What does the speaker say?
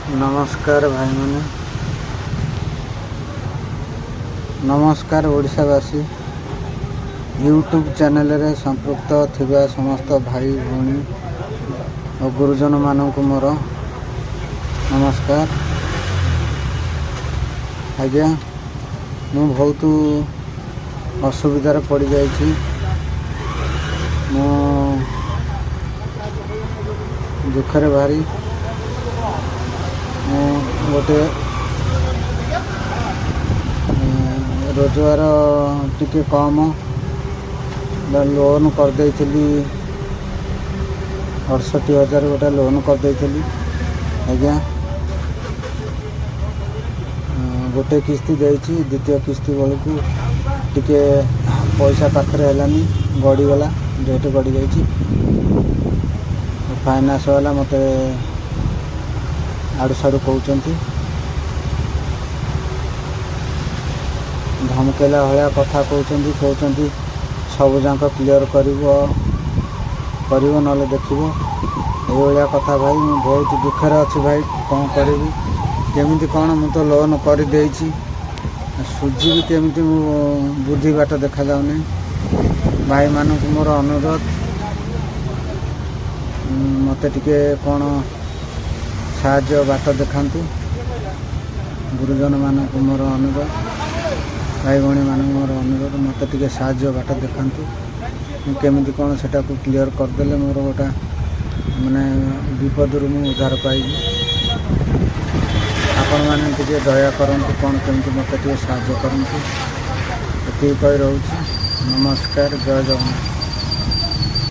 नमस्कार भाई माने, नमस्कार ओडिशावासी। यूट्यूब चैनल रे संपृक्त थिबा समस्त भाई भौणी और गुरुजन मानक मोर नमस्कार। आज्ञा मु बहुत असुविधार पड़ जाइछि। मु दुखरे भारी गोटे रोजगार टिके कम लोन कर देइथिली 68,000 गोटे लोन कर देइथिली। आज्ञा गोटे किस्ती देइछि, द्वितीय किस्ती बेलू टिके पैसा पाखरे हेलानी, गड़ीगला, डेट गड़ी जाइछि। फाइनान्स वाला मते आड़ू साड़ू कहते धमकेला भाया कथा कहते सब जाक क्लियर कर ना देखो ये कथा। भाई मैं बहुत दुखर अच्छी भाई, कौन करी केमी कौन मु तो लोन कर सुझी भी केमी बुद्धि बाट देखा जाऊनी। भाई मानक मोर अनुरोध, मत टिके कौन साहाଯ୍ୟ बाट देखातु। गुरुजन मानक मोर अनुरोध, भाई भौणी मानक मोर अनुरोध, मत टिके साहाଯ୍ୟ बाट देखातु। केमिति कौन सेटा को क्लियर करदेले मोर गोटा माने विपदरू मु उद्धार पाइबी। आपण माने टिके दया करंतु, कौन केमिति मत टिके साहाଯ୍ୟ करंतु। एति कहि रहउछि। नमस्कार, जय जगन्नाथ।